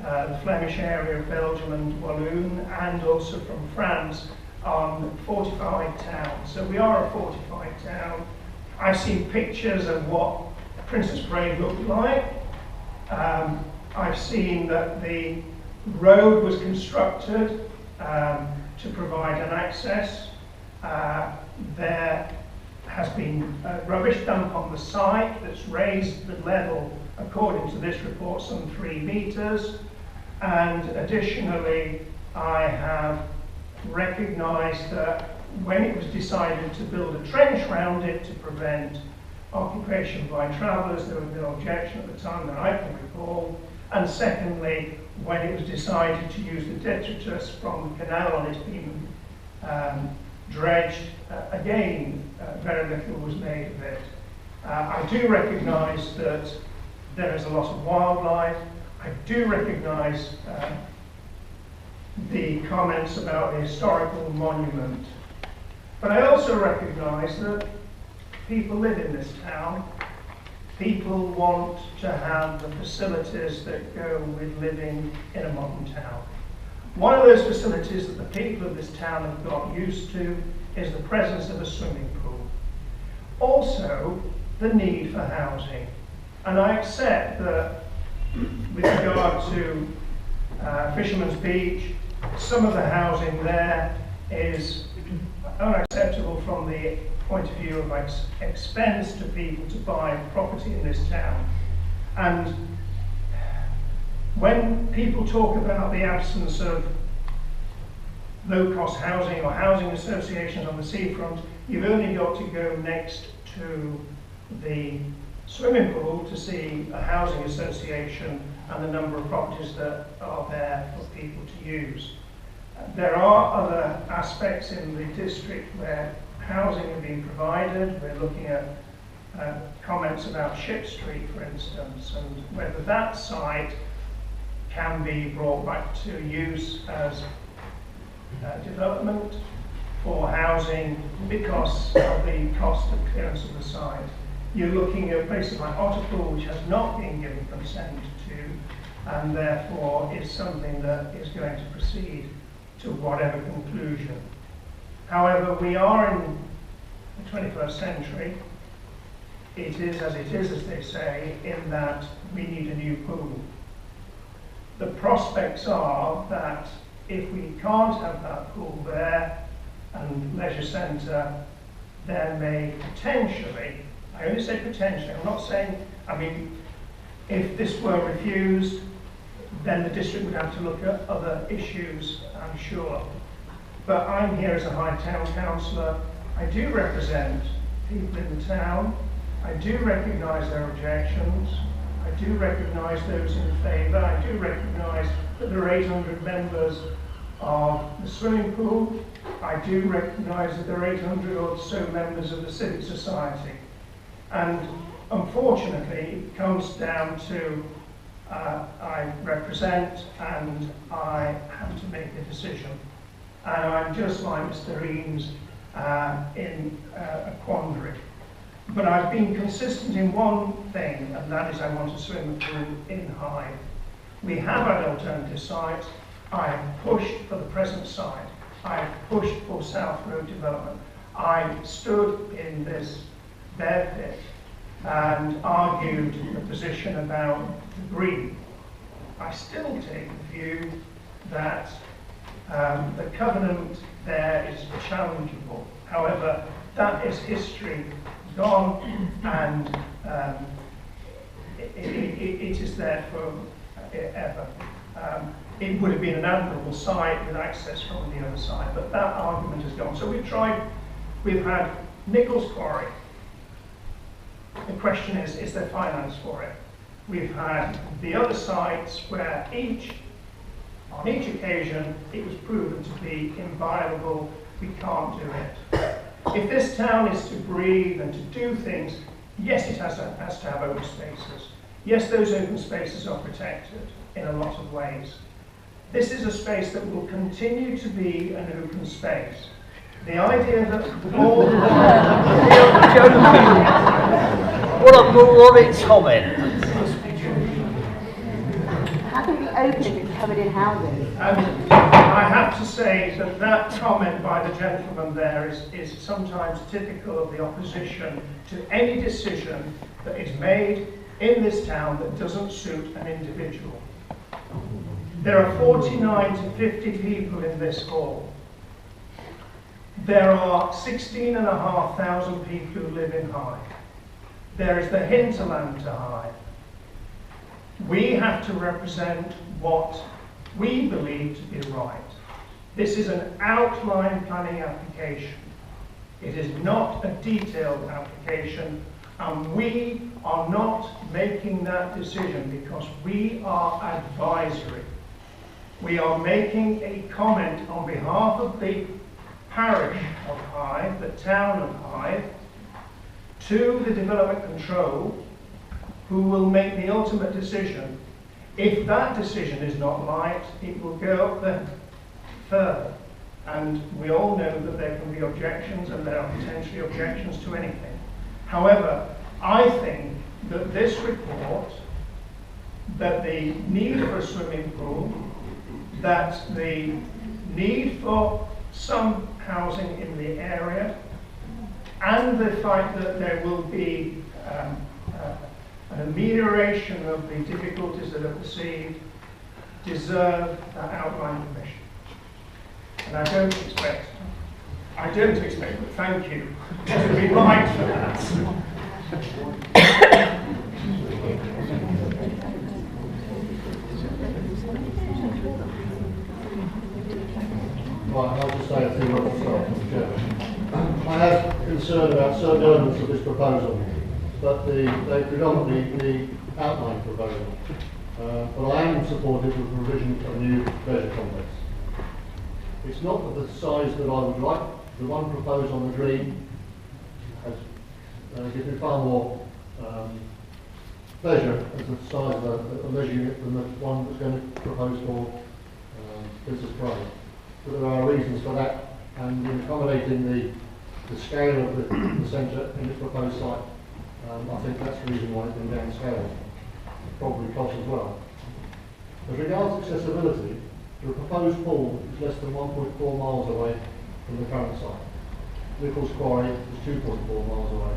the Flemish area of Belgium and Walloon, and also from France, on fortified towns. So we are a fortified town. I've seen pictures of what Princess Parade looked like. I've seen that the road was constructed to provide an access. There has been a rubbish dump on the site that's raised the level, according to this report, some 3 metres. And additionally, I have recognised that when it was decided to build a trench round it to prevent occupation by travellers, there was no objection at the time that I can recall. And secondly, when it was decided to use the detritus from the canal on it being dredged, again, very little was made of it. I do recognise that there is a lot of wildlife. I do recognise the comments about the historical monument. But I also recognise that people live in this town. People want to have the facilities that go with living in a modern town. One of those facilities that the people of this town have got used to is the presence of a swimming pool. Also, the need for housing. And I accept that with regard to Fisherman's Beach, some of the housing there is unacceptable from the point of view of expense to people to buy property in this town. And when people talk about the absence of low-cost housing or housing associations on the seafront, you've only got to go next to the swimming pool to see a housing association and the number of properties that are there for people to use. There are other aspects in the district where housing has been provided. We're looking at comments about Ship Street, for instance, and whether that site can be brought back to use as development for housing because of the cost of clearance of the site. You're looking at places like Otterpool, which has not been given consent to, and therefore is something that is going to proceed to whatever conclusion. However, we are in the 21st century. It is, as they say, in that we need a new pool. The prospects are that if we can't have that pool there and leisure centre, there may potentially, I only say potentially, I'm not saying, I mean, if this were refused, then the district would have to look at other issues, I'm sure. But I'm here as a Hythe Town Councillor. I do represent people in the town. I do recognise their objections. I do recognise those in favour. I do recognise that there are 800 members of the swimming pool. I do recognise that there are 800 or so members of the civic society. And unfortunately, it comes down to I represent and I have to make a decision. And I'm just like Mr. Eames in a quandary. But I've been consistent in one thing, and that is I want to swim the pool in Hythe. We have had alternative sites. I have pushed for the present site. I have pushed for South Road development. I stood in this bear pit and argued the position about the green. I still take the view that the covenant there is challengeable. However, that is history gone, and it is there for ever. it would have been an admirable site with access from the other side, but that argument has gone. So we've had Nichols Quarry. The question is there finance for it? We've had the other sites where on each occasion, it was proven to be inviolable. We can't do it. If this town is to breathe and to do things, yes, it has to have open spaces. Yes, those open spaces are protected in a lot of ways. This is a space that will continue to be an open space. The idea that all... What a moronic comment. How can you open if it's covered in housing? I have to say that comment by the gentleman there is sometimes typical of the opposition to any decision that is made in this town that doesn't suit an individual. There are 49 to 50 people in this hall. There are 16,500 people who live in Hythe. There is the hinterland to Hythe. We have to represent what we believe to be right. This is an outline planning application. It is not a detailed application, and we are not making that decision because we are advisory. We are making a comment on behalf of the parish of Hythe, the town of Hythe, to the development control, who will make the ultimate decision. If that decision is not right, it will go up there further. And we all know that there can be objections, and there are potentially objections to anything. However, I think that this report, that the need for a swimming pool, that the need for some housing in the area, and the fact that there will be an amelioration of the difficulties that are perceived, deserve that outline permission. And I don't expect, but thank you, to be right for that. Right, I'll just say a few words myself, Chair. I have concern about certain elements of this proposal, but they predominantly the outline proposal. But I am supportive of the provision of a new leisure complex. It's not of the size that I would like. The one proposed on the green gives me far more pleasure as the size of a leisure unit than the one that's going to propose for Princess Bride. But there are reasons for that, and in accommodating the scale of the centre in its proposed site, I think that's the reason why it's been downscaled. Probably cost as well. As regards accessibility, the proposed pool is less than 1.4 miles away from the current site. Nichols Quarry is 2.4 miles away.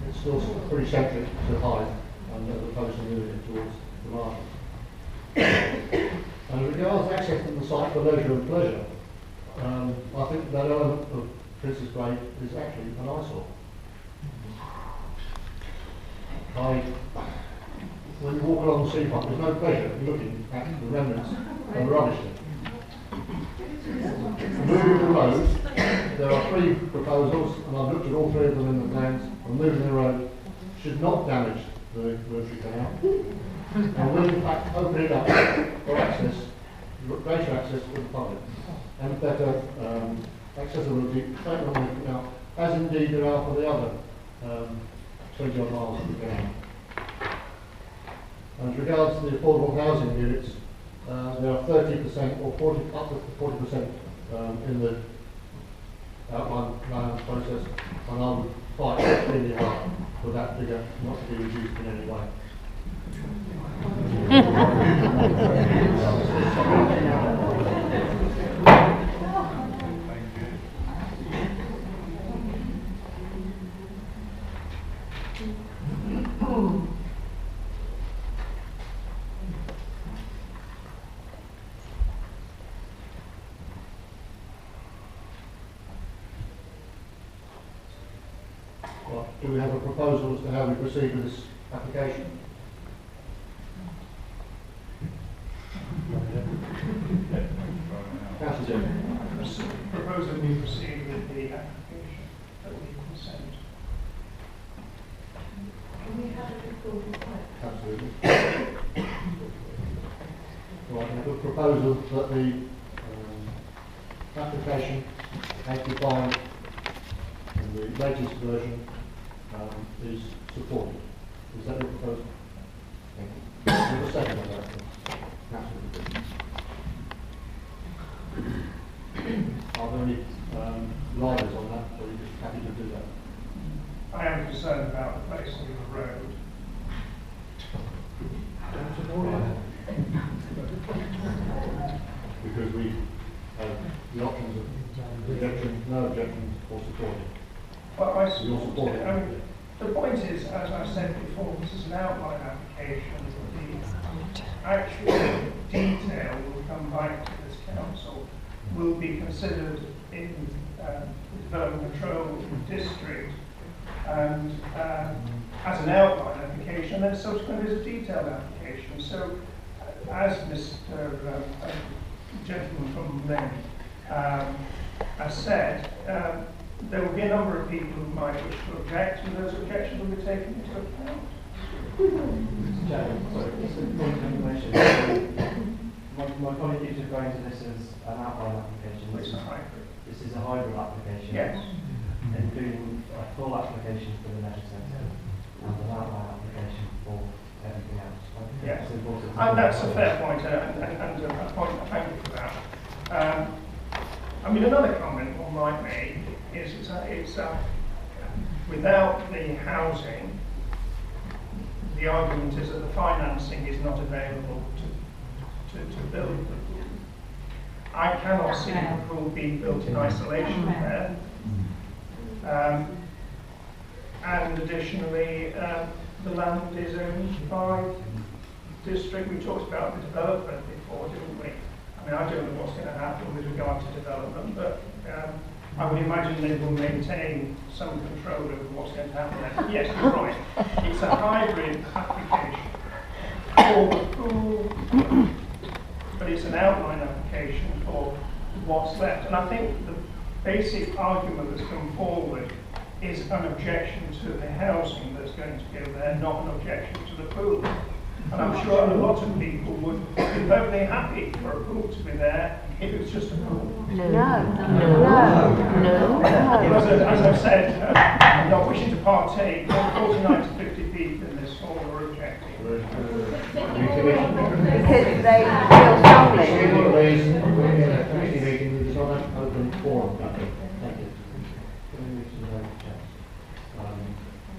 It's still pretty centric to Hythe, and as opposed to moving it towards the market. And as regards access to the site for leisure and pleasure, I think that element of Princess Bride is actually an eyesore. When you walk along the seafront, there's no pleasure in looking at the remnants of rubbish. Moving the road, there are 3 proposals, and I've looked at all 3 of them in the plans, and moving the road should not damage the rotary canal, and will in fact open it up for access, greater access to the public, and better accessibility straight along the canal, as indeed there are for the other 20 odd miles of the canal. As regards to the affordable housing units, there are 30% or 40, up to 40% in the outline plan process, and I would fight extremely hard for that figure not to be reduced in any way. Do we have a proposal as to how we proceed with this application? propose that we proceed with the application, that we consent. Can we have a recorded vote? Absolutely. Right, I would proposal that the application as defined in the latest version is supported. Is that your proposal? Thank you. Have a second on that? Absolutely. Are there any riders on that, or are you just happy to do that? I am concerned about the placing of the road. Because we have the options of rejection, no objection, or support. Well, You're supporting. I mean, the point is, as I said before, this is an outline application. The actual detail will come back to this council, will be considered in the development control district, and as an outline application, then subsequently as a detailed application. So, as Mr. Gentleman from Lynn has said, there will be a number of people who might wish to object, and those objections will be taken into account. Mr. Chairman, sorry, just a point of information. My colleague keeps referring to this as an outline application. It's a hybrid. This is a hybrid application. Yes. Including a full application for the leisure centre and an outline application for everything else. Yes. It's important. And that's a fair point, and a point, thank you for that. I mean, another comment one might make is without the housing, the argument is that the financing is not available to build the pool. I cannot see the pool being built in isolation there. And additionally, the land is owned by district. We talked about the development before, didn't we? I mean, I don't know what's going to happen with regard to development, but I would imagine they will maintain some control over what's going to happen there. Yes, you're right. It's a hybrid application for the pool, but it's an outline application for what's left. And I think the basic argument that's come forward is an objection to the housing that's going to go there, not an objection to the pool. And I'm sure a lot of people would be perfectly happy for a pool to be there if it was just a pool. No. As I've said, I'm not wishing to partake. 49 to 50 people in this hall are objecting. Because they feel strongly. Committee meeting is on an open forum. Thank you.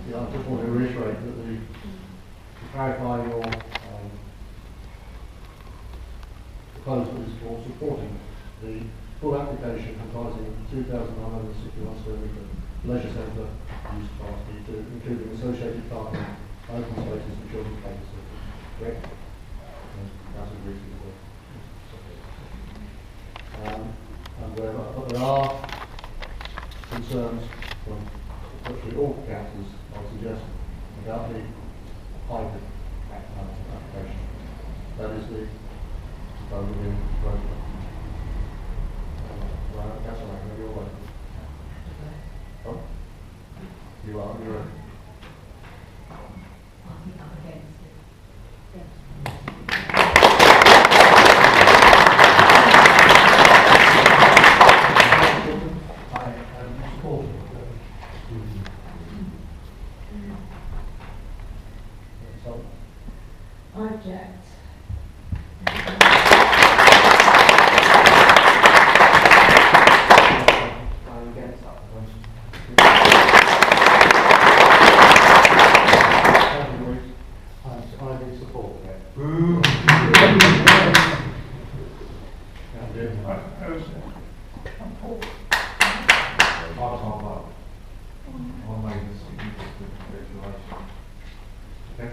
I just want to reiterate that to clarify your proposal is for supporting the full application comprising 2,961 square metre leisure centre use capacity, including associated parking, open spaces for children's play facilities. Correct? That's agreed with but there are concerns from virtually all councillors, I would suggest, about the hybrid application. That is the proposal being voted on. Councillor Mack, you're away. Oh? You are, you're right. I object. I'm against that proposal. I do support it. I propose I'm for. I'll make this speculation. Okay.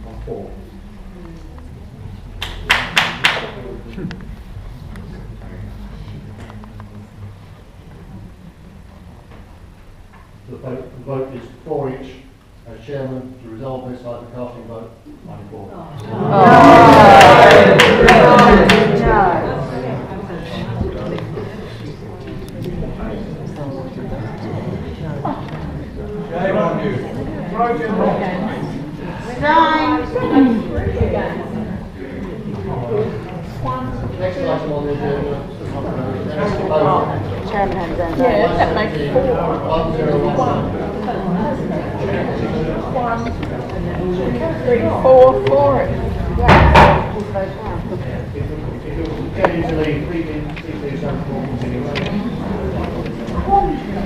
On four. The vote is for each as chairman to resolve this by the casting vote Shame on you. Next item on the agenda. Chairman hands down. Yeah, that makes 4 for it. Yeah. If you will continue to leave, please don't continue.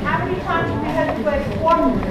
How many times have we had to wear one?